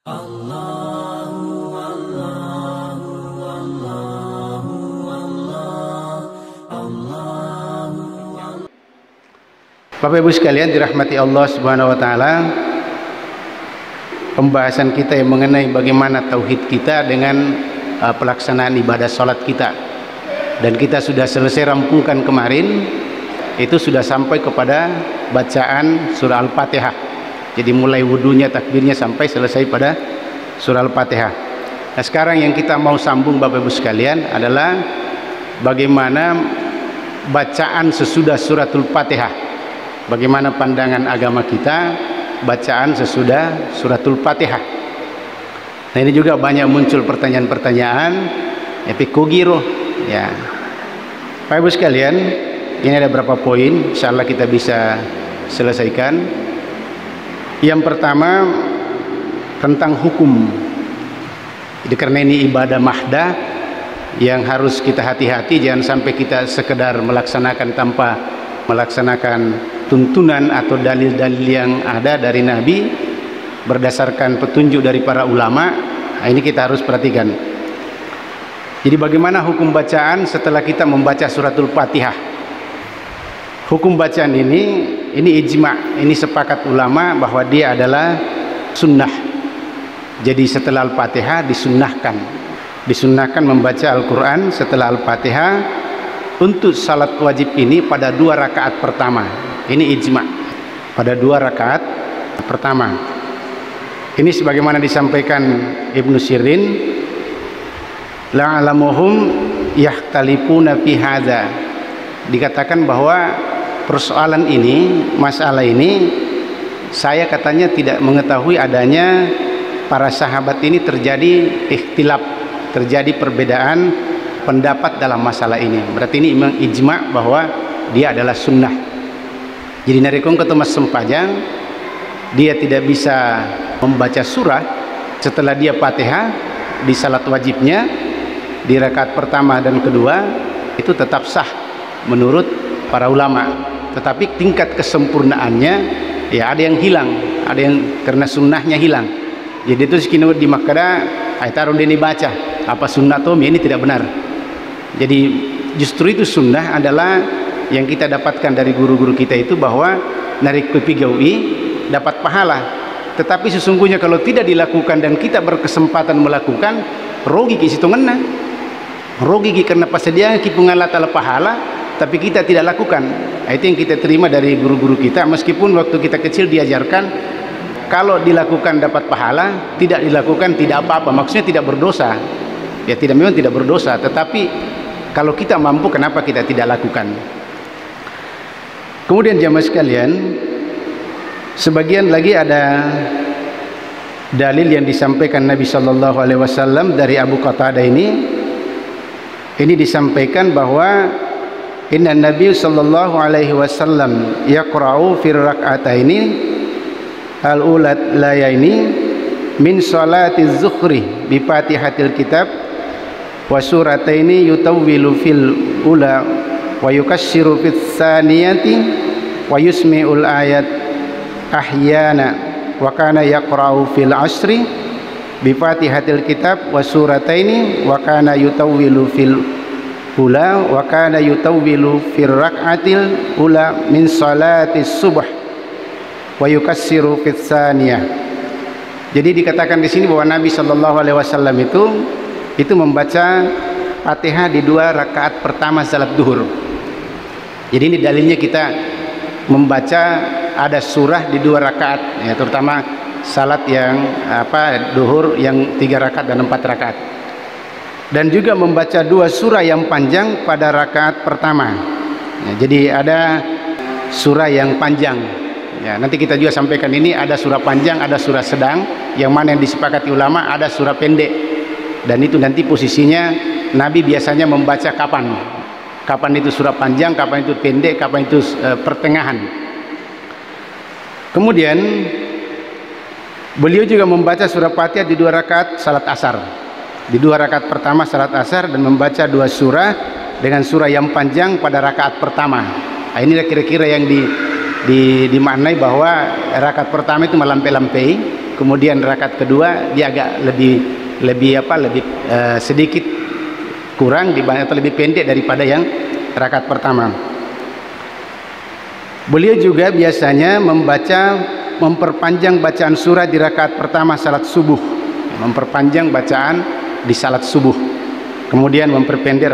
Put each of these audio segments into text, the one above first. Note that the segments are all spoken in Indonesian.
Bapak Ibu sekalian dirahmati Allah Subhanahu wa taala, pembahasan kita yang mengenai bagaimana tauhid kita dengan pelaksanaan ibadah salat kita. Dan kita sudah selesai rampungkan kemarin, itu sudah sampai kepada bacaan surah Al-Fatihah. Jadi mulai wudunya, takbirnya sampai selesai pada surah Al-Fatihah. Nah, sekarang yang kita mau sambung Bapak Ibu sekalian adalah bagaimana bacaan sesudah suratul Fatihah. Bagaimana pandangan agama kita bacaan sesudah suratul Fatihah. Nah, ini juga banyak muncul pertanyaan-pertanyaan epikogiro ya. Bapak Ibu sekalian, ini ada beberapa poin, insyaallah kita bisa selesaikan. Yang pertama tentang hukum. Jadi karena ini ibadah mahdah yang harus kita hati-hati, jangan sampai kita sekedar melaksanakan tanpa melaksanakan tuntunan atau dalil-dalil yang ada dari Nabi berdasarkan petunjuk dari para ulama. Nah, ini kita harus perhatikan. Jadi bagaimana hukum bacaan setelah kita membaca suratul Fatihah? Hukum bacaan ini ijma', ini sepakat ulama bahwa dia adalah sunnah. Jadi setelah Al-Fatihah disunnahkan membaca Al-Quran setelah Al-Fatihah untuk salat wajib ini pada 2 rakaat pertama. Ini ijma' pada 2 rakaat pertama. Ini sebagaimana disampaikan Ibnu Sirin, la'alamuhum yahtalifuna fi hadza. Dikatakan bahwa persoalan ini, masalah ini, saya katanya tidak mengetahui adanya para sahabat ini terjadi ikhtilaf, terjadi perbedaan pendapat dalam masalah ini. Berarti ini memang ijma' bahwa dia adalah sunnah. Jadi narikong ke Thomas Sempajang, dia tidak bisa membaca surah setelah dia Fatihah di salat wajibnya di rakaat pertama dan kedua, itu tetap sah menurut para ulama. Tetapi tingkat kesempurnaannya ya ada yang hilang, ada yang karena sunnahnya hilang. Jadi itu sekino di Makkah taruh dia baca apa sunnah tuh ini tidak benar. Jadi justru itu sunnah adalah yang kita dapatkan dari guru-guru kita itu bahwa narik kepigawi dapat pahala. Tetapi sesungguhnya kalau tidak dilakukan dan kita berkesempatan melakukan, rugi ki situ ngena. Rugi ki karena pasediaan ki pengalat ala pahala tapi kita tidak lakukan. Nah, itu yang kita terima dari guru-guru kita, meskipun waktu kita kecil diajarkan kalau dilakukan dapat pahala, tidak dilakukan tidak apa-apa. Maksudnya tidak berdosa. Ya memang tidak berdosa, tetapi kalau kita mampu kenapa kita tidak lakukan? Kemudian jamaah sekalian, sebagian lagi ada dalil yang disampaikan Nabi Shallallahu Alaihi Wasallam dari Abu Qatadah ini disampaikan bahwa inna Nabi Shallallahu Alaihi Wasallam yaqra'u fir rak'ataini al-ulat layaini min salatiz zuhri bi fatihatil kitab wa surataini yutawwilu fil ula wa yukassiru fis saniyati wa yusmi'ul ayat ahyana wa kana yaqra'u fil asri bi fatihatil kitab wa surataini wa kana yutawwilu fil ula wa kana yutawwilu fir rak'atil ula min salatis subh wa yukassiru fis saniyah. Jadi dikatakan di sini bahwa Nabi sallallahu alaihi wasallam itu membaca Fatihah di 2 rakaat pertama salat duhur. Jadi ini dalilnya kita membaca ada surah di 2 rakaat ya, terutama salat yang duhur yang 3 rakaat dan 4 rakaat. Dan juga membaca 2 surah yang panjang pada rakaat pertama. Ya, jadi ada surah yang panjang. Ya, nanti kita juga sampaikan ini ada surah panjang, ada surah sedang. Yang mana yang disepakati ulama ada surah pendek. Dan itu nanti posisinya Nabi biasanya membaca kapan? Kapan itu surah panjang, kapan itu pendek, kapan itu pertengahan. Kemudian beliau juga membaca surah Fatihah di 2 rakaat salat asar. Di 2 rakaat pertama salat asar dan membaca 2 surah dengan surah yang panjang pada rakaat pertama. Nah, inilah kira-kira yang dimaknai bahwa rakaat pertama itu melampai-lampai, kemudian rakaat kedua dia agak lebih sedikit kurang atau lebih pendek daripada yang rakaat pertama. Beliau juga biasanya memperpanjang bacaan surah di rakaat pertama salat subuh, memperpanjang bacaan di salat subuh, kemudian memperpendek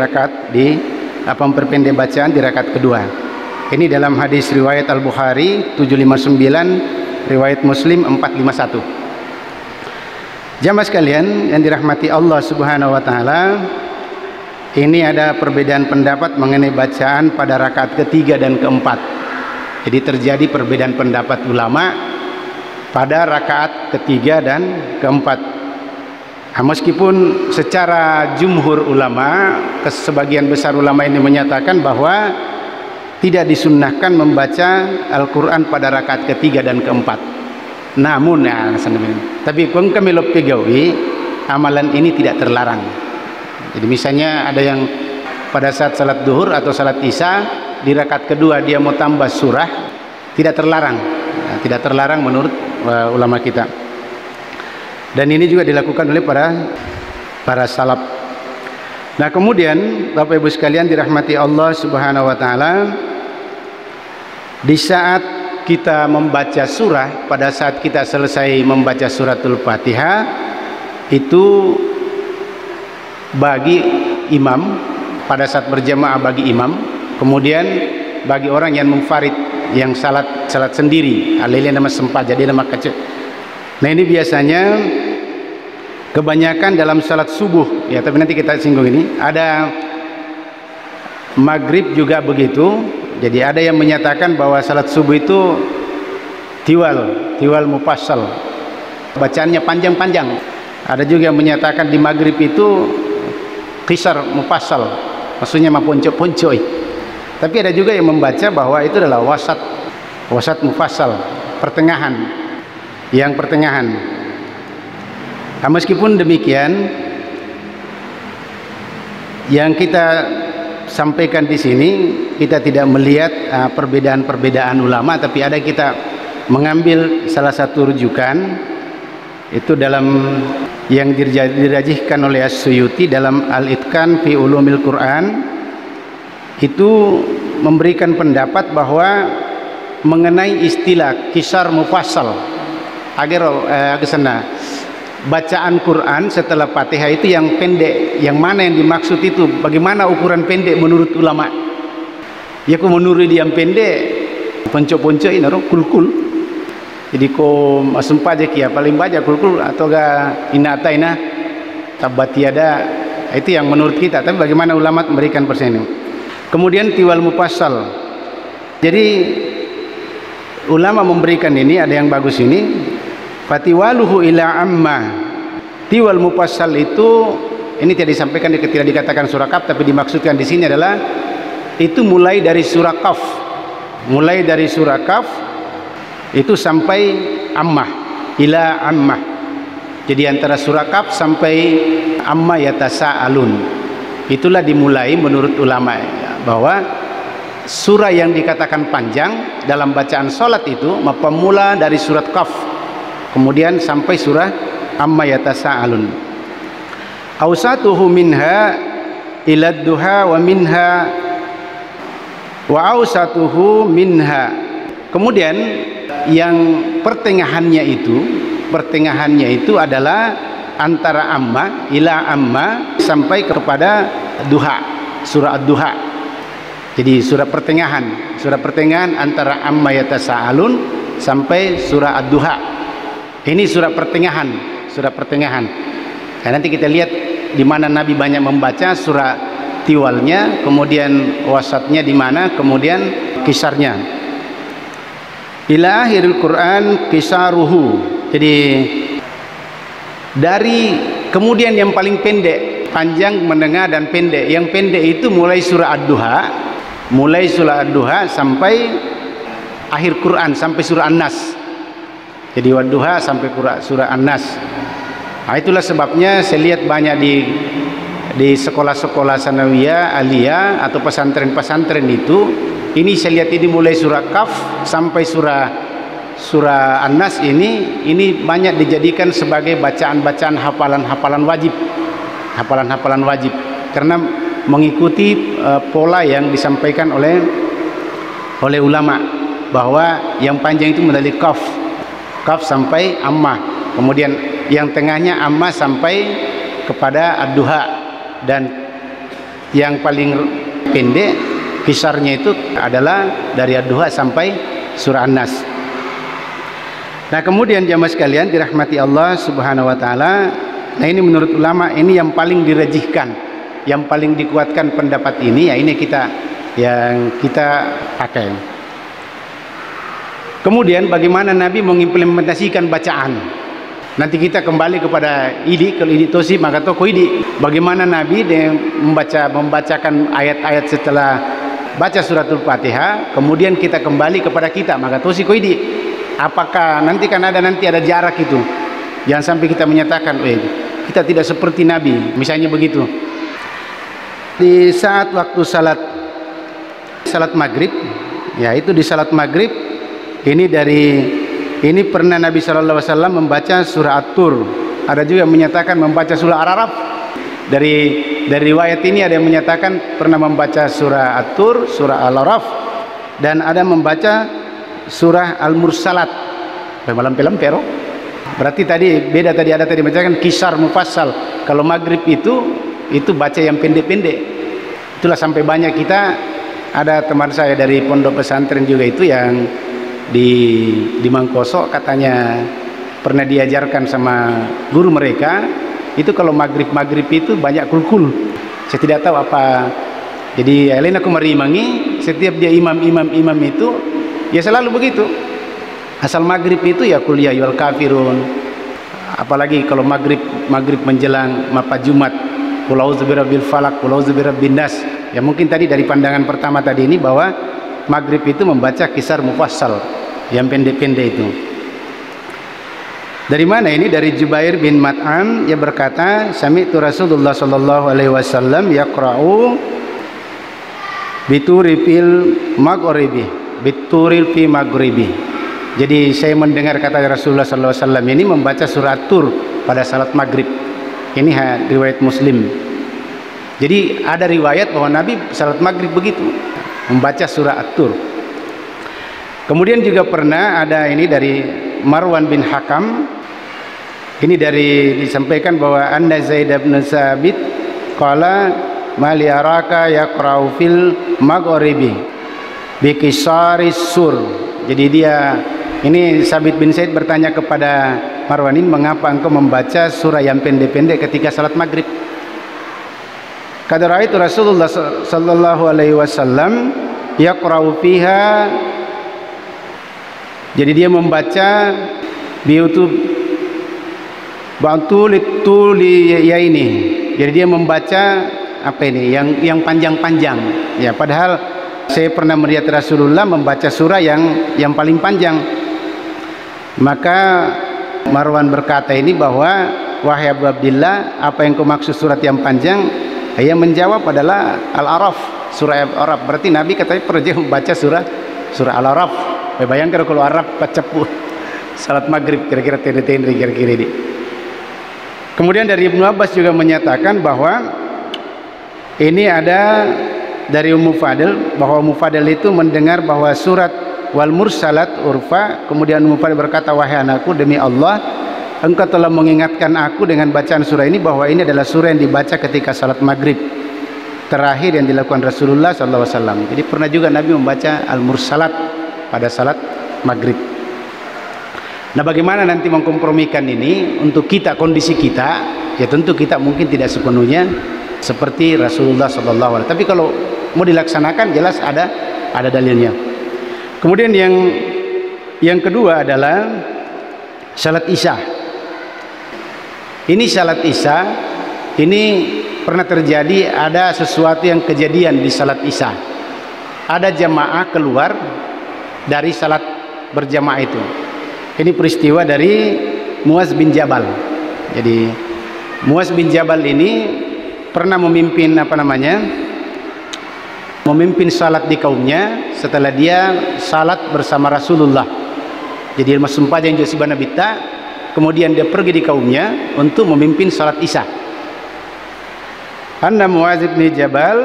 bacaan di rakaat kedua. Ini dalam hadis riwayat Al-Bukhari 759, riwayat Muslim 451. Jamaah sekalian yang dirahmati Allah Subhanahu wa taala, ini ada perbedaan pendapat mengenai bacaan pada rakaat ketiga dan keempat. Jadi terjadi perbedaan pendapat ulama pada rakaat ketiga dan keempat. Meskipun secara jumhur ulama, sebagian besar ulama ini menyatakan bahwa tidak disunnahkan membaca Al-Quran pada rakaat ketiga dan keempat. Namun tapi kami pegawi amalan ini tidak terlarang. Jadi misalnya ada yang pada saat salat duhur atau salat isya di rakaat kedua dia mau tambah surah, tidak terlarang. Tidak terlarang menurut ulama kita. Dan ini juga dilakukan oleh para salaf. Nah, kemudian Bapak Ibu sekalian dirahmati Allah Subhanahu wa taala, di saat kita membaca surah, pada saat kita selesai membaca suratul Fatihah, itu bagi imam, pada saat berjamaah bagi imam, kemudian bagi orang yang munfarid, yang salat sendiri, alilnya nama sempat jadi nama kecil. Nah, ini biasanya kebanyakan dalam salat subuh ya, tapi nanti kita singgung ini. Ada maghrib juga begitu. Jadi ada yang menyatakan bahwa salat subuh itu tiwal mufassal, bacaannya panjang-panjang. Ada juga yang menyatakan di maghrib itu qisar mufassal, maksudnya ponco-ponco. Tapi ada juga yang membaca bahwa itu adalah wasat mufassal, pertengahan, yang pertengahan. Nah, meskipun demikian, yang kita sampaikan di sini kita tidak melihat perbedaan-perbedaan ulama, tapi ada kita mengambil salah satu rujukan itu dalam yang dirajihkan oleh As-Suyuti dalam Al-Itqan fi Ulumil Quran, itu memberikan pendapat bahwa mengenai istilah kisar mufassal agar bacaan Quran setelah Fatihah itu yang pendek, yang mana yang dimaksud itu, bagaimana ukuran pendek menurut ulama? Ya, ku menurut yang pendek ponco-ponco ini kul-kul. Jadi ko masumpa aja kia paling banyak kul-kul atau ga inata ina tabatiada, itu yang menurut kita. Tapi bagaimana ulama memberikan persen ini? Kemudian tiwal mufassal. Jadi ulama memberikan ini, ada yang bagus ini. Fatiwaluhu ila amma. Tiwal mufassal itu ini tidak disampaikan, tidak dikatakan surah Kaf, tapi dimaksudkan di sini adalah itu mulai dari surah Kaf. Mulai dari surah Kaf itu sampai ammah, ila ammah. Jadi antara surah Kaf sampai amma yatasaalun. Itulah dimulai menurut ulama bahwa surah yang dikatakan panjang dalam bacaan salat itu pemula dari surat Kaf, kemudian sampai surah amma yatasaalun. Ausatuhu minha ilad duha wa minha wa ausatuhu minha. Kemudian yang pertengahannya itu adalah antara amma ila amma sampai kepada duha, surah ad-duha. Jadi surah pertengahan antara amma yatasaalun sampai surah ad-duha. Ini surah pertengahan. Nah, nanti kita lihat di mana Nabi banyak membaca surah tiwalnya, kemudian wasatnya di mana, kemudian kisarnya. Ila akhiril Quran kisaruhu. Jadi dari kemudian yang paling pendek, panjang, menengah dan pendek. Yang pendek itu mulai surah ad-duha, sampai akhir Quran, sampai surah An-Nas. Jadi wadduha sampai surah An-Nas. Nah, itulah sebabnya saya lihat banyak di sekolah-sekolah sanawiyah, aliyah atau pesantren-pesantren itu, ini saya lihat ini mulai surah Kaf sampai surah surah An-Nas ini banyak dijadikan sebagai bacaan-bacaan hafalan-hafalan wajib karena mengikuti pola yang disampaikan oleh ulama, bahwa yang panjang itu dari Qaf sampai Ammah, kemudian yang tengahnya Ammah sampai kepada Ad-Duha, dan yang paling pendek kisarnya itu adalah dari Ad-Duha sampai surah An-Nas. Nah, kemudian jamaah sekalian dirahmati Allah Subhanahu wa taala, nah ini menurut ulama ini yang paling dirajihkan, yang paling dikuatkan pendapat ini, ya ini yang kita pakai. Kemudian bagaimana Nabi mengimplementasikan bacaan? Nanti kita kembali kepada ini, kalau ini tosi maka toko ini. Bagaimana Nabi membacakan ayat-ayat setelah baca suratul Fatihah, kemudian kita kembali kepada kita, maka tosi ko ini. Apakah nanti ada jarak itu? Jangan sampai kita menyatakan, kita tidak seperti Nabi, misalnya begitu. Di saat waktu salat maghrib, ya itu di salat maghrib ini pernah Nabi Shallallahu Alaihi Wasallam membaca surah At-Tur. Ada juga yang menyatakan membaca surah Al-Araf. Dari riwayat ini ada yang menyatakan pernah membaca surah At-Tur, surah Al-Araf, dan ada membaca surah Al-Mursalat. Malam-malam berarti beda ada tadi bacakan kisar mufassal. Kalau maghrib itu baca yang pendek-pendek. Itulah sampai banyak kita, ada teman saya dari pondok pesantren juga itu yang di Mangkoso, katanya pernah diajarkan sama guru mereka itu kalau maghrib itu banyak kulkul. Saya tidak tahu apa. Jadi lain aku merimangi setiap dia imam itu ya selalu begitu. Asal maghrib itu ya kul ya ayyuhal kafirun. Apalagi kalau maghrib menjelang Jumat, qul a'udzu birabbil falaq, qul a'udzu birabbin nas. Ya mungkin tadi dari pandangan pertama tadi ini bahwa maghrib itu membaca kisar mufassal yang pendek-pendek itu. Dari mana ini? Dari Jubair bin Mat'am, dia berkata, sami'tu Rasulullah sallallahu alaihi wasallam yaqra'u bituril fi maghribi. Jadi saya mendengar kata Rasulullah sallallahu alaihi wasallam ini membaca surah Tur pada salat maghrib. Ini riwayat Muslim. Jadi ada riwayat bahwa Nabi salat maghrib begitu membaca surah At-Tur. Kemudian juga pernah ada ini dari Marwan bin Hakam. Ini disampaikan bahwa Anna Zaid bin Sabit qala mali araka yaqra'u fil maghribi bi qisaris sur. Jadi ini Sabit bin Zaid bertanya kepada Marwan, ini mengapa engkau membaca surah yang pendek-pendek ketika salat maghrib? Qad ra'aitu Rasulullah sallallahu alaihi wasallam yaqra'u fiha. Jadi dia membaca ya ini. Jadi dia membaca apa ini? Yang panjang-panjang. Ya, padahal saya pernah melihat Rasulullah membaca surah yang paling panjang. Maka Marwan berkata ini bahwa wahai Abu Abdillah, apa yang kau maksud surat yang panjang? Ia menjawab adalah Al-Araf, surah Al-Araf. Berarti Nabi katanya pernah membaca surah Al-Araf. Bayangkan kalau Araf baca salat maghrib kira-kira tende-tende kira-kira ini. Kemudian dari Ibnu Abbas juga menyatakan bahwa ini ada dari Ummu Fadil, bahwa Ummu Fadil itu mendengar bahwa surat Wal Mursalat urfa. Kemudian Ummu Fadil berkata, wahai anakku, demi Allah engkau telah mengingatkan aku dengan bacaan surah ini, bahwa ini adalah surah yang dibaca ketika salat maghrib terakhir yang dilakukan Rasulullah SAW. Jadi pernah juga Nabi membaca Al Mursalat pada salat maghrib. Nah, bagaimana nanti mengkompromikan ini untuk kita, kondisi kita? Ya tentu kita mungkin tidak sepenuhnya seperti Rasulullah SAW. Tapi kalau mau dilaksanakan jelas ada dalilnya. Kemudian yang kedua adalah salat Isya. Ini salat Isya ini pernah terjadi, ada sesuatu yang kejadian di salat Isya. Ada jamaah keluar dari salat berjamaah itu. Ini peristiwa dari Muaz bin Jabal. Jadi Muaz bin Jabal ini pernah memimpin memimpin salat di kaumnya setelah dia salat bersama Rasulullah Jadi Masempajang jo sibana bitta, kemudian dia pergi di kaumnya untuk memimpin salat Isya. Anna Muaz bin Jabal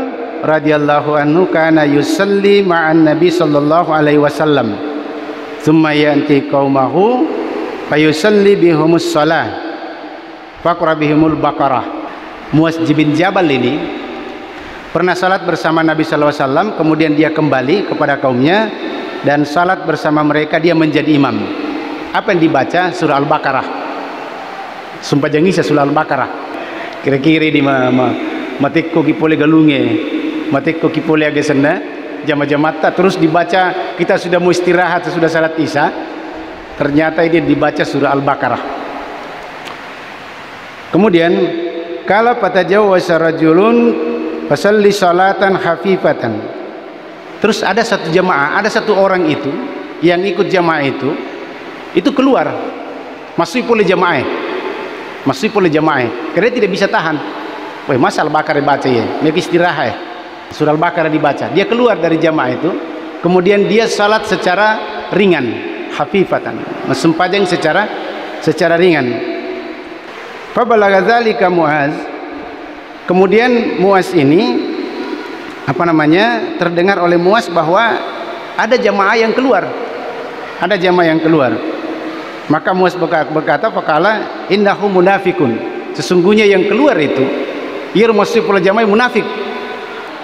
radhiyallahu anhu kana yusalli ma'an Nabi sallallahu alaihi wasallam. Thumma yanti qaumahu fayusalli bihumus shalah. Faqra bihumul Baqarah. Muaz bin Jabal ini pernah salat bersama Nabi sallallahu alaihi wasallam, kemudian dia kembali kepada kaumnya dan salat bersama mereka, dia menjadi imam. Apa yang dibaca? Surah Al-Baqarah. Sumpah jangisa surah Al-Baqarah. Kira-kira di matikko kipole galunge, matikko kipole agesena, jama-jamata terus dibaca. Kita sudah mau istirahat, sudah salat Isya, ternyata ini dibaca surah Al-Baqarah. Kemudian kala patajawwasa rajulun fasalli salatan khafifatan. Terus ada satu jamaah, ada satu orang itu yang ikut jamaah itu keluar, masuk pula jamaah, karena tidak bisa tahan. Wah, masa Al-Baqarah dibaca ya, mereka istirahat, surah Al-Baqarah dibaca. Dia keluar dari jamaah itu, kemudian dia salat secara ringan, khafifatan, Masempajang secara ringan. Fabalagha dzalika Muaz. Kemudian Muaz ini terdengar oleh Muaz bahwa ada jamaah yang keluar, maka Muaz berkata, faqala innahu munafikun, sesungguhnya yang keluar itu ia masuk pula jamaah munafik.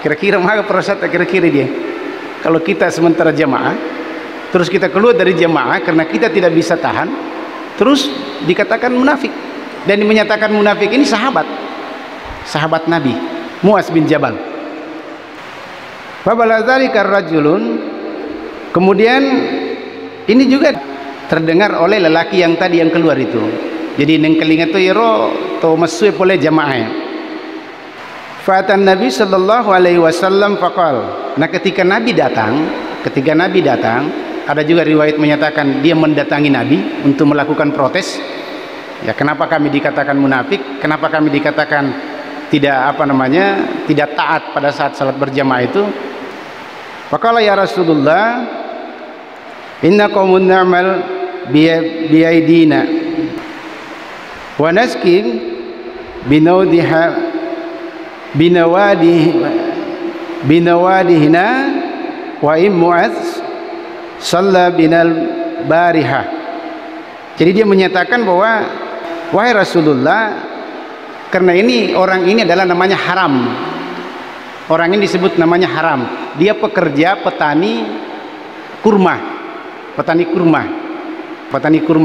Kira-kira maka perasaan kira-kira dia, kalau kita sementara jamaah terus kita keluar dari jamaah karena kita tidak bisa tahan, terus dikatakan munafik. Dan menyatakan munafik ini sahabat Nabi Muaz bin Jabal. Fabaladzalika rajulun, kemudian ini juga terdengar oleh lelaki yang tadi yang keluar itu. Jadi neng kelinga tu yero to masuk oleh jamaah. Fatan Nabi sallallahu alaihi wasallam faqal. Nah, ketika Nabi datang, ada juga riwayat menyatakan dia mendatangi Nabi untuk melakukan protes. Ya, kenapa kami dikatakan munafik? Kenapa kami dikatakan tidak taat pada saat salat berjamaah itu? Faqala ya Rasulullah, inna qaumun na'mal biaidina wa naskin binawadihina wa im Muaz shalla binal barihah. Jadi dia menyatakan bahwa wahai Rasulullah, karena ini orang ini adalah namanya haram. Orang ini disebut namanya haram. Dia pekerja petani kurma.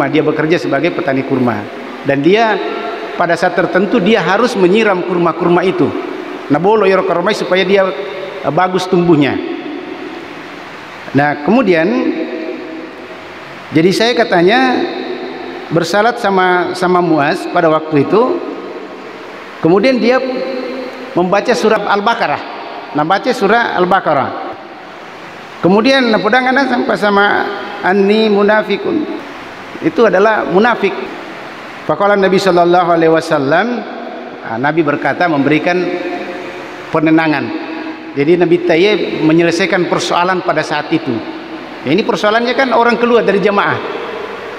Dia bekerja sebagai petani kurma. Dan dia pada saat tertentu dia harus menyiram kurma-kurma itu. Nabolo yorokaromai supaya dia bagus tumbuhnya. Nah, kemudian jadi saya katanya bersalat sama Muaz pada waktu itu. Kemudian dia membaca surah Al-Baqarah. Kemudian pedangana sampai sama anni munafikun. Itu adalah munafik. Faqala Nabi sallallahu alaihi wasallam, Nabi berkata, memberikan penenangan. Jadi Nabi Tayyib menyelesaikan persoalan pada saat itu. Ya, ini persoalannya kan orang keluar dari jamaah.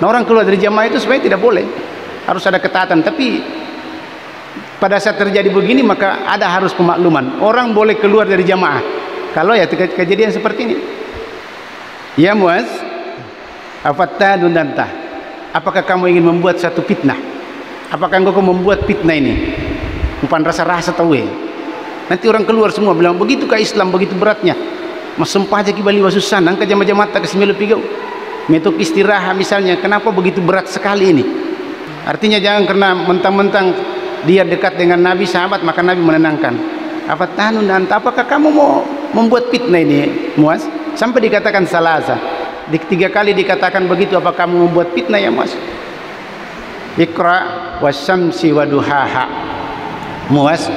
Nah, orang keluar dari jamaah itu sebenarnya tidak boleh, harus ada ketaatan. Tapi pada saat terjadi begini maka harus pemakluman. Orang boleh keluar dari jamaah kalau ya kejadian seperti ini. Ya Muaz, afattadun danta, apakah kamu ingin membuat satu fitnah? Apakah engkau membuat fitnah ini? Umpan rasa-rasa tahu ya. Nanti orang keluar semua bilang, begitukah Islam begitu beratnya? Masempaja kibali wasusan, angka jama-jamata kesembilan pigau. Metuk istirahat misalnya, kenapa begitu berat sekali ini? Artinya jangan karena mentang-mentang dia dekat dengan Nabi sahabat maka Nabi menenangkan. Apakah kamu mau membuat fitnah ini Muaz? Sampai dikatakan salasa, 3 kali dikatakan begitu. Apa kamu membuat fitnah ya Muaz? Iqra wasyamsi waduhaha. Muaz,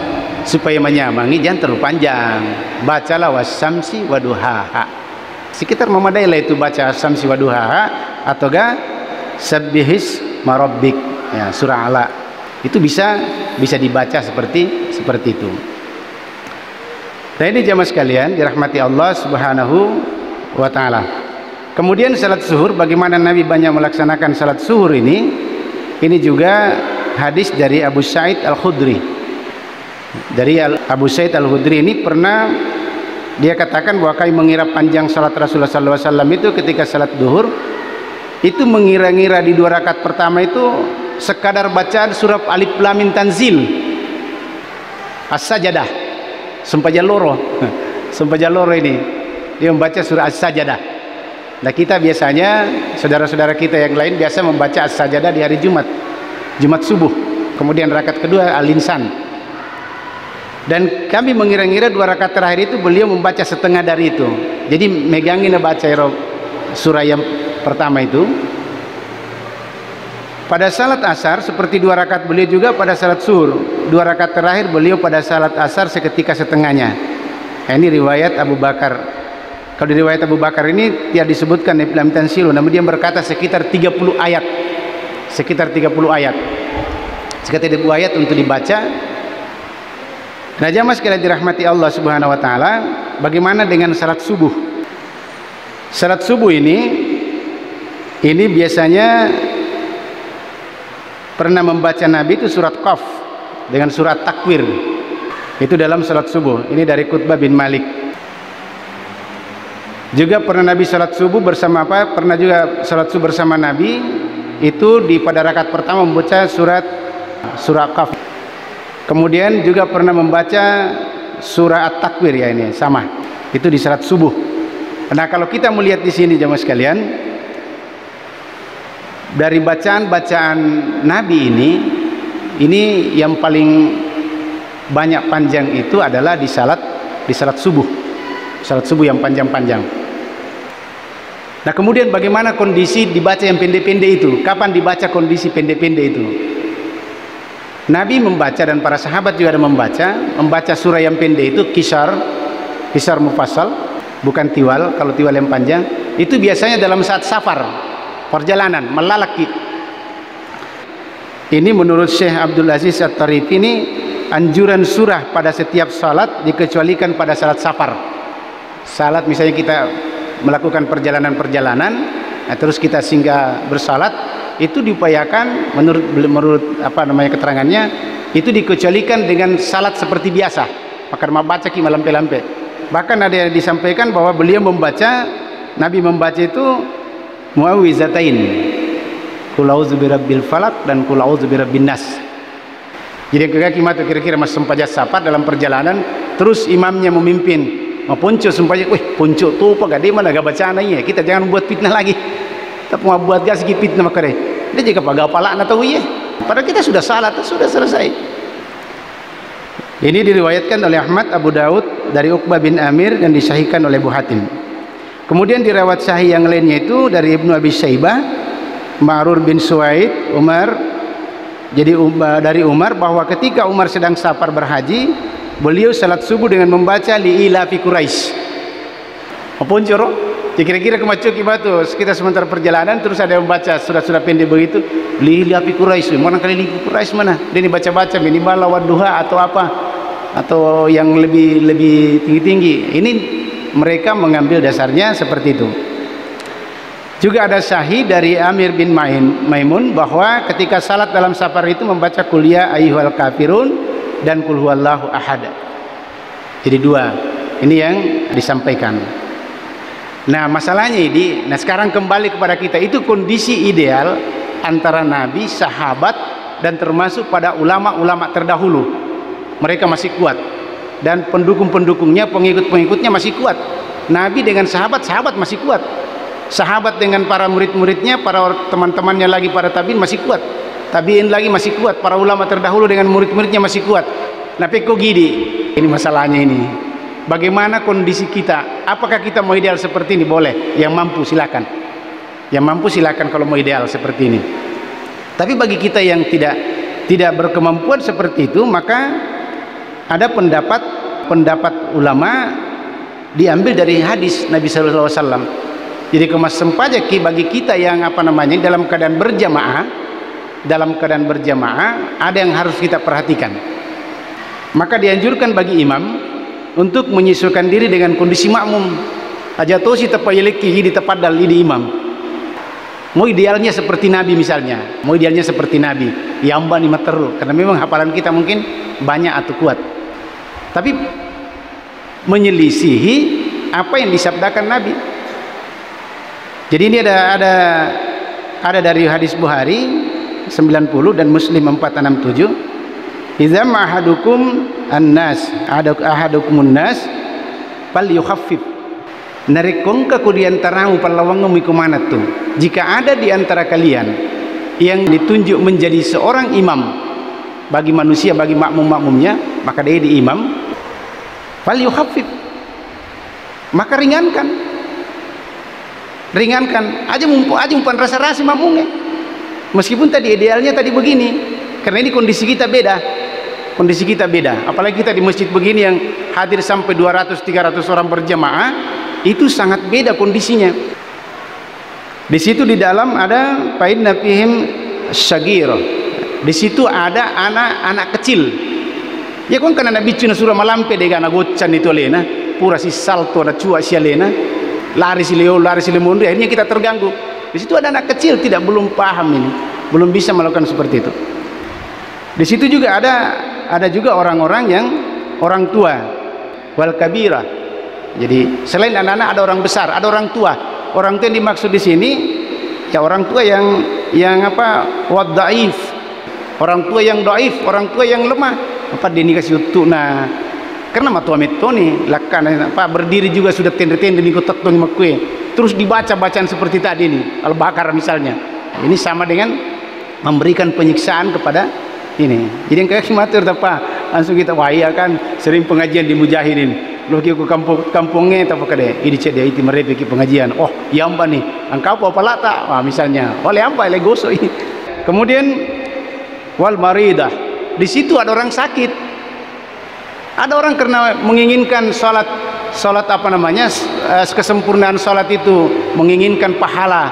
supaya menyamangi jangan terlalu panjang, bacalah wasyamsi waduhaha. Sekitar memadailah itu baca wasyamsi waduhaha atau sabbihis marabbik, ya, surah Ala. Itu bisa dibaca seperti itu. Nah, ini jamaah sekalian dirahmati Allah Subhanahu wa taala. Kemudian salat zuhur, bagaimana Nabi banyak melaksanakan salat zuhur ini juga hadis dari Abu Sa'id Al-Khudri. Dari Abu Sa'id Al-Khudri ini pernah dia katakan bahwa kami mengira panjang salat Rasulullah SAW itu ketika salat zuhur itu mengira-ngira di 2 rakaat pertama itu sekadar bacaan surah Alif Lam Mim Tanzil, As-Sajdah, Sumpah Jaloro ini dia membaca surah As-Sajdah. Nah, kita biasanya, saudara-saudara kita yang lain biasa membaca As-Sajdah di hari Jumat subuh, kemudian rakaat kedua Al-Insan. Dan kami mengira-ngira 2 rakaat terakhir itu beliau membaca setengah dari itu. Jadi megangin baca surah yang pertama itu. Pada salat asar seperti 2 rakaat beliau juga pada salat zuhur. 2 rakaat terakhir beliau pada salat asar seketika setengahnya. Nah, ini riwayat Abu Bakar. Kalau di riwayat Abu Bakar ini tidak disebutkan Alif Lam Mim Tanzil, namun dia berkata sekitar 30 ayat. Sekitar 30 ayat. Sekitar 30 ayat untuk dibaca. Nah, jamaah sekalian dirahmati Allah Subhanahu wa taala, bagaimana dengan salat subuh? Salat subuh ini biasanya pernah membaca Nabi itu surat Qaf dengan surat Takwir. Itu dalam salat subuh. Ini dari Qutbah bin Malik. Juga pernah Nabi salat subuh bersama apa? Pernah juga salat subuh bersama Nabi itu pada rakaat pertama membaca surah Qaf. Kemudian juga pernah membaca surah At-Takwir, ya ini sama. Itu di salat subuh. Nah, kalau kita melihat di sini jemaah sekalian, dari bacaan-bacaan Nabi ini yang paling banyak panjang itu adalah di salat subuh. Salat subuh yang panjang-panjang. Nah, kemudian bagaimana kondisi dibaca yang pendek-pendek itu? Kapan dibaca kondisi pendek-pendek itu? Nabi membaca dan para sahabat juga ada membaca surah yang pendek itu kisar mufassal, bukan tiwal. Kalau tiwal yang panjang itu biasanya dalam saat safar, perjalanan, melalaki. Ini menurut Syekh Abdul Aziz At-Tarif ini anjuran surah pada setiap salat dikecualikan pada salat safar. Salat misalnya kita melakukan perjalanan, nah, terus kita singgah bersalat, itu diupayakan menurut keterangannya itu dikecualikan dengan salat seperti biasa. Maka membaca ki malampe-lampe. Bahkan ada yang disampaikan bahwa Nabi membaca itu muawwizatain, qul a'udzu birabbil falaq dan qul a'udzu birabbin nas. Jadi kira-kira mas sempaja safar dalam perjalanan, terus imamnya memimpin punco sumpahnya, punco tu apa gade mana gak bacaan ya, kita jangan buat fitnah lagi. Tapi mau buat gas fitnah makare. Dia juga pagal pala na tahu ya. Padahal kita sudah salat, sudah selesai. Ini diriwayatkan oleh Ahmad, Abu Daud dari Uqbah bin Amir dan disahihkan oleh Abu Hatim. Kemudian dirawat sahih yang lainnya itu dari Ibnu Abi Syaibah, Ma'rur bin Suwaid, Umar. Jadi dari Umar bahwa ketika Umar sedang safar berhaji, beliau salat subuh dengan membaca li'ila fi Quraisy. Apun coro? Kira-kira kemacuki batu kita sementara perjalanan terus ada yang membaca surat-surat pendek begitu li'ila fi Quraisy. Mana kali li Quraisy mana? Dia dibaca-baca minimal lawad duha atau apa? Atau yang lebih tinggi-tinggi. Ini mereka mengambil dasarnya seperti itu. Juga ada sahih dari Amir bin Maimun bahwa ketika salat dalam safar itu membaca qul ya ayyuhal kafirun dan qul huwallahu ahad. Jadi 2. Ini yang disampaikan. Nah, masalahnya ini, sekarang kembali kepada kita, itu kondisi ideal antara Nabi, sahabat dan termasuk pada ulama-ulama terdahulu. Mereka masih kuat dan pendukung-pendukungnya, pengikut-pengikutnya masih kuat. Nabi dengan sahabat masih kuat. Sahabat dengan para murid-muridnya, para teman-temannya lagi, para tabiin masih kuat. Tabiin lagi masih kuat. Para ulama terdahulu dengan murid-muridnya masih kuat. Tapi kok gini? Ini masalahnya ini. Bagaimana kondisi kita? Apakah kita mau ideal seperti ini? Boleh. Yang mampu silakan. Yang mampu silakan kalau mau ideal seperti ini. Tapi bagi kita yang tidak berkemampuan seperti itu, maka ada pendapat ulama diambil dari hadis Nabi sallallahu alaihi wasallam. Jadi kemas sempajaki bagi kita yang dalam keadaan berjamaah ada yang harus kita perhatikan. Maka dianjurkan bagi imam untuk menyesuaikan diri dengan kondisi makmum. aja tosi tapayeleki di tapadal di imam. Mau idealnya seperti Nabi misalnya, mau idealnya seperti Nabi, yamba ni materu, karena memang hafalan kita mungkin banyak atau kuat. Tapi menyelisihi apa yang disabdakan Nabi. Jadi ini ada dari hadis Bukhari 90 dan Muslim 467. Idza ma'ahadukum an-nas, ahadukumun nas fal yukhaffif. Narekongka ku di antaramu palawangmu iku mana tuh. Jika ada di antara kalian yang ditunjuk menjadi seorang imam bagi manusia, bagi makmum-makmumnya, maka dia di imam, fal yukhaffif, maka ringankan aja mumpan rasa-rasa makmumnya. Meskipun tadi idealnya tadi begini, karena ini kondisi kita beda, apalagi kita di masjid begini yang hadir sampai 200-300 orang berjamaah, itu sangat beda kondisinya. Di situ di dalam ada fa'inna fihim syagir, di situ ada anak-anak kecil. Ya kan karena Nabi cuna surah malampe dega anak gocan itu lena, pura si salto ada cua si lena, lari si lemondo, akhirnya kita terganggu. Di situ ada anak kecil belum paham ini, belum bisa melakukan seperti itu. Di situ juga ada juga orang-orang yang orang tua, wal kabira. Jadi selain anak-anak ada orang besar, ada orang tua. Orang tua yang dimaksud di sini ya orang tua yang apa? Wadhaif. Orang tua yang dhaif, orang tua yang lemah. Apa dia dikasih utuna? Karena matua metoni lakan apa berdiri juga sudah tende-tende ikut tetong makwe. Terus dibaca bacaan seperti tadi ini, Al-Baqarah misalnya. Ini sama dengan memberikan penyiksaan kepada ini. Jadi yang kayak matur apa? Langsung kita wah iya kan sering pengajian di Mujahidin. Lu ke kampungnya apa kade ini cek dia itu merepeki pengajian. Oh yamba nih engkau apa lata misalnya oleh apa le goso ini. Kemudian wal maridah, di situ ada orang sakit, ada orang karena menginginkan salat apa namanya kesempurnaan salat itu, menginginkan pahala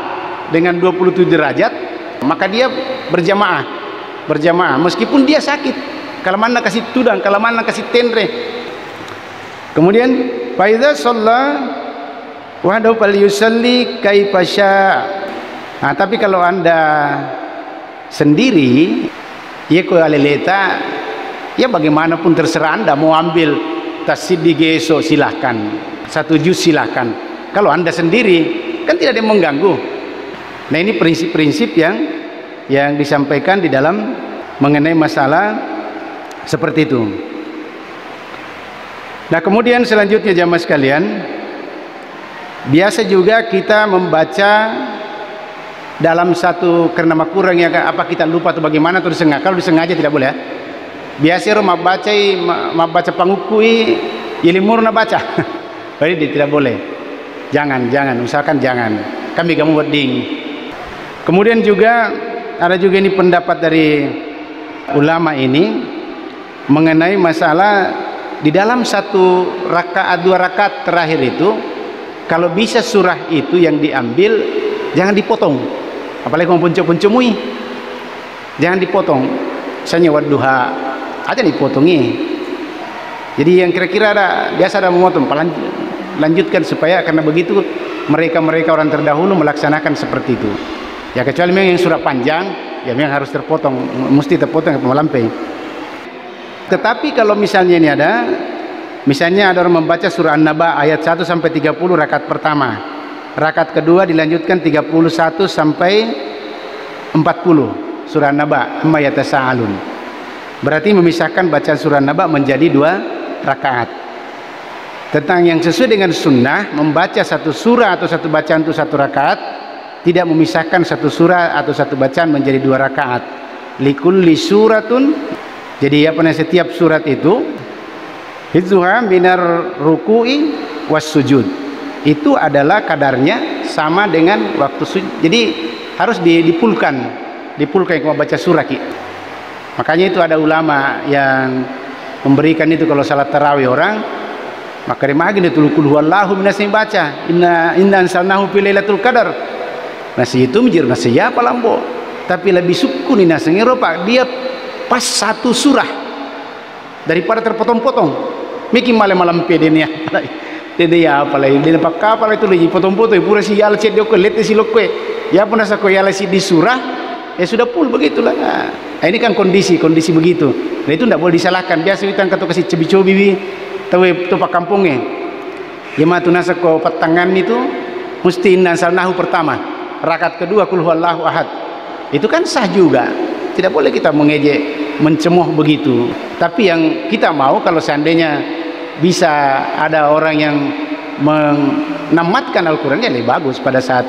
dengan 27 derajat, maka dia berjamaah meskipun dia sakit, kalau mana kasih tudang, kalau mana kasih tendre. Kemudian faidza shalla wahdahu falyusalli kaifa syaa. Nah, tapi kalau Anda sendiri ya ku aleleta ya bagaimanapun terserah Anda mau ambil tasbih di geso silahkan, satu juz silahkan. Kalau Anda sendiri kan tidak ada yang mengganggu. Nah, ini prinsip-prinsip yang disampaikan di dalam mengenai masalah seperti itu. Nah, kemudian selanjutnya jamaah sekalian, biasa juga kita membaca dalam satu karena kurang ya apa kita lupa atau bagaimana atau disengaja. Kalau disengaja tidak boleh ya. Biasa membaca pangukui ilimurna baca. Jadi tidak boleh. Jangan, usahakan jangan. Kami kamu buat ding. Kemudian juga ada juga ini pendapat dari ulama ini mengenai masalah di dalam satu rakaat, 2 rakaat terakhir itu kalau bisa surah itu yang diambil jangan dipotong, apalagi mau puncu-puncumui jangan dipotong. Misalnya wadduha aja dipotongi. Jadi yang kira-kira biasa ada memotong, lanjutkan supaya karena begitu mereka orang terdahulu melaksanakan seperti itu. Ya kecuali memang yang surah panjang ya memang harus terpotong, mesti terpotong melampai. Tetapi kalau misalnya ini misalnya ada orang membaca surah An-Naba ayat 1 sampai 30 rakaat pertama, rakaat kedua dilanjutkan 31 sampai 40 surah An-Naba amma yatasaalun. Berarti memisahkan bacaan surah An-Naba menjadi 2 rakaat. Tentang yang sesuai dengan sunnah, membaca satu surah atau satu bacaan itu 1 rakaat, tidak memisahkan satu surah atau satu bacaan menjadi 2 rakaat. Likulli suratun, jadi apa namanya setiap surat itu hidzuha minar ruku'i was sujud, itu adalah kadarnya sama dengan waktu sujud. Jadi harus dipulkan kalau baca surah ki. Makanya itu ada ulama yang memberikan itu kalau salat tarawih orang, maka dimagin itu qul huwallahu minasni baca inna anzalnahu fi lailatul qadar. Nasi itu menjadi nasi ya palambo, tapi lebih sukun ini nasi Eropa dia pas satu surah daripada terpotong-potong. Miki malam pedenya. Dede ya apalagi dia nampak kapal itu lagi potong-potong pura si yal cek dia ko lete si lokwe ya pun asa ko yal si disurah ya sudah pul begitulah. Nah, ini kan kondisi begitu. Nah itu tidak boleh disalahkan. Biasa kita kata kasih cebi-cebi tahu itu pak kampungnya ya matu nasa ko petangan itu mesti inna salnahu pertama, rakaat kedua kul huwallahu ahad. Itu kan sah juga. Tidak boleh kita mengejek, mencemoh begitu. Tapi yang kita mau kalau seandainya bisa ada orang yang menamatkan Al-Quran ya lebih bagus pada saat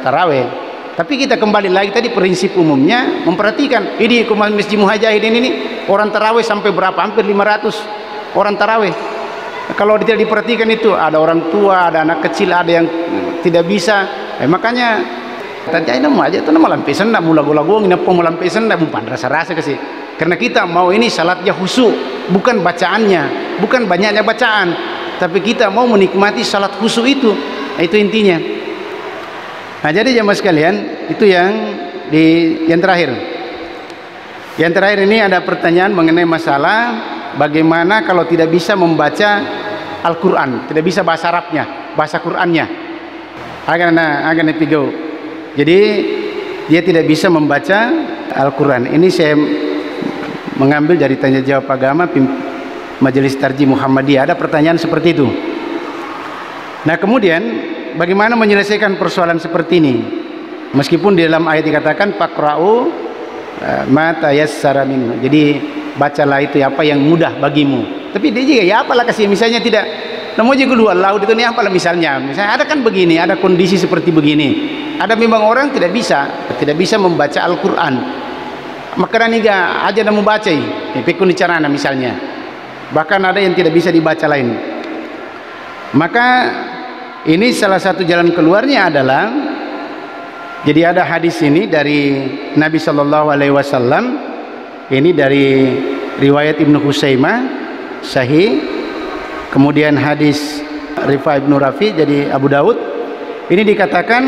taraweh. Tapi kita kembali lagi tadi prinsip umumnya memperhatikan ini Masjid Muhajirin ini orang taraweh sampai berapa, hampir 500 orang taraweh. Kalau tidak diperhatikan itu ada orang tua, ada anak kecil, ada yang tidak bisa. Makanya tadi nama aja itu nama lampisan nak mula-gula ini apa lampisan nak bukan rasa-rasa kasih. Karena kita mau ini salatnya khusyuk, bukan bacaannya, bukan banyaknya bacaan, tapi kita mau menikmati salat khusyuk itu. Itu intinya. Nah, jadi jemaah sekalian, itu yang terakhir. Yang terakhir ini ada pertanyaan mengenai masalah bagaimana kalau tidak bisa membaca Al-Quran, tidak bisa bahasa Arabnya, bahasa Qurannya. Agan pigau. Jadi dia tidak bisa membaca Al-Quran. Ini saya mengambil dari tanya jawab agama Majelis Tarjih Muhammadiyah. Ada pertanyaan seperti itu. Nah kemudian bagaimana menyelesaikan persoalan seperti ini? Meskipun di dalam ayat dikatakan faqra'u ma tayassara minhu. Jadi bacalah itu apa yang mudah bagimu. Tapi dia juga ya apalah kasih misalnya tidak namo juga luar laut itu nih apalah misalnya ada kan begini, ada kondisi seperti begini. Ada memang orang tidak bisa membaca Al-Qur'an. Maka niga aja namu baca pikun carana misalnya. Bahkan ada yang tidak bisa dibaca lain. Maka ini salah satu jalan keluarnya adalah jadi ada hadis ini dari Nabi sallallahu alaihi wasallam. Ini dari riwayat Ibnu Husaimah sahih. Kemudian hadis Rifai Ibnu Rafi jadi Abu Daud. Ini dikatakan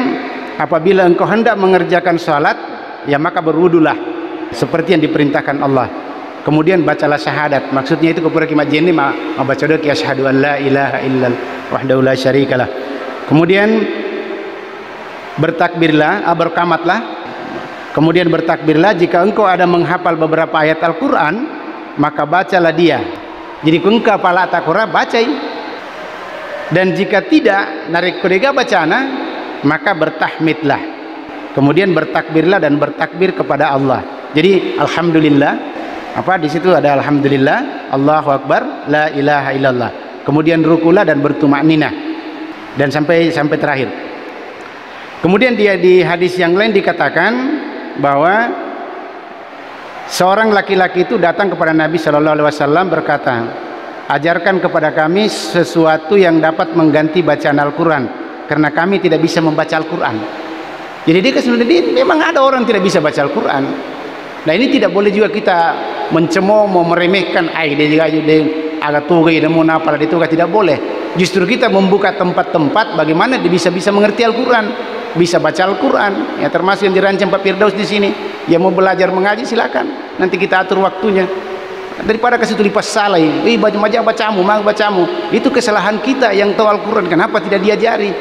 apabila engkau hendak mengerjakan salat ya maka berwudulah seperti yang diperintahkan Allah. Kemudian bacalah syahadat. Maksudnya itu kepada kimat jenni baca doa asyhadu an la ilaha illallah wahdahu la syarikalah. Kemudian bertakbirlah, berkamatlah. Kemudian bertakbirlah jika engkau ada menghafal beberapa ayat Al-Qur'an, maka bacalah dia. Jadi engkau pala takura bacai. Dan jika tidak narik kodega bacana, maka bertahmidlah. Kemudian bertakbirlah dan bertakbir kepada Allah. Jadi alhamdulillah di situ ada alhamdulillah, Allahu akbar, la ilaha illallah. Kemudian rukulah dan bertumakninah dan sampai terakhir. Kemudian dia di hadis yang lain dikatakan bahwa seorang laki-laki itu datang kepada Nabi sallallahu alaihi wasallam berkata, "Ajarkan kepada kami sesuatu yang dapat mengganti bacaan Al-Qur'an karena kami tidak bisa membaca Al-Qur'an." Jadi dia keseluruhan memang ada orang tidak bisa baca Al-Qur'an. Nah ini tidak boleh juga kita mencemooh, mau meremehkan, dia juga agak tugai dan mau napa itu tidak boleh. Justru kita membuka tempat-tempat bagaimana dia bisa mengerti Al-Qur'an, bisa baca Al-Qur'an. Ya termasuk yang dirancang Pak Firdaus di sini. Yang mau belajar mengaji silakan. Nanti kita atur waktunya. Daripada ke situ lipas salah, bacamu. Itu kesalahan kita yang tahu Al-Qur'an. Kenapa tidak diajari?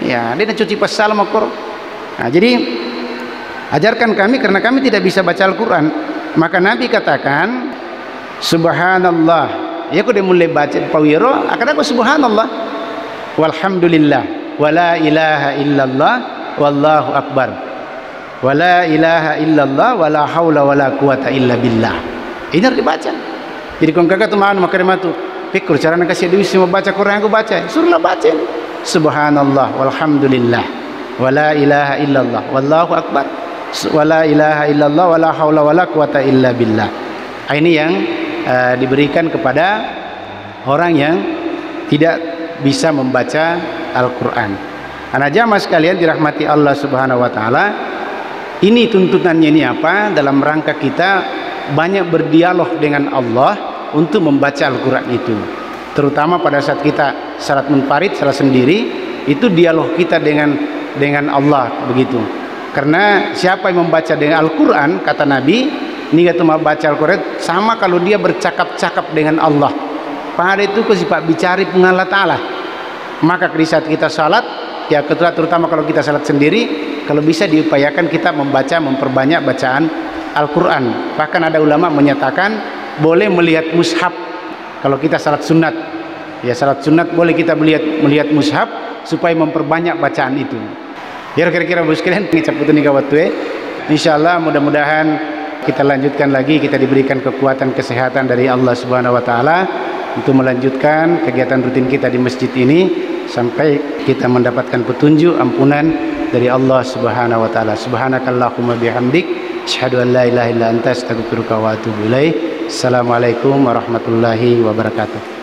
Ya, dia cuci pas salah makor. Nah, jadi ajarkan kami karena kami tidak bisa baca Al-Qur'an. Maka Nabi katakan subhanallah. Ya aku dia mulai baca pawiro, akan aku subhanallah walhamdulillah wala ilaha illallah wallahu akbar. Wala ilaha illallah wala haula wala quwata illa billah. Ini harus dibaca. Jadi kalau kakak tu mau makan tu pikir cara nak kasih duit semua baca Quran aku baca. Suruhlah baca. Subhanallah walhamdulillah wala ilaha illallah wallahu akbar. Wala ilaha illallah wala haula wala quwata illa billah. Ini yang diberikan kepada orang yang tidak bisa membaca Al-Qur'an. Anak jamaah sekalian dirahmati Allah Subhanahu wa taala. Ini tuntutannya ini apa? Dalam rangka kita banyak berdialog dengan Allah untuk membaca Al-Qur'an itu. Terutama pada saat kita salat munfarid, salat sendiri, itu dialog kita dengan Allah begitu. Karena siapa yang membaca dengan Al-Quran, kata Nabi, ini kata membaca Al-Quran sama kalau dia bercakap-cakap dengan Allah. Pada itu ke sifat bicara dengan Allah Ta'ala. Maka di saat kita salat, ya terutama kalau kita salat sendiri, kalau bisa diupayakan kita memperbanyak bacaan Al-Quran. Bahkan ada ulama menyatakan boleh melihat mushaf kalau kita salat sunat. Ya, salat sunat boleh kita melihat mushaf supaya memperbanyak bacaan itu. Ya kira-kira bos sekalian ngicaputin nika waktu insyaallah mudah-mudahan kita lanjutkan lagi, kita diberikan kekuatan kesehatan dari Allah Subhanahu wa taala untuk melanjutkan kegiatan rutin kita di masjid ini sampai kita mendapatkan petunjuk ampunan dari Allah Subhanahu wa taala. Subhanakallahumma bihamdik asyhadu an la ilaha illa anta astaghfiruka wa atubu ilaik. Assalamualaikum warahmatullahi wabarakatuh.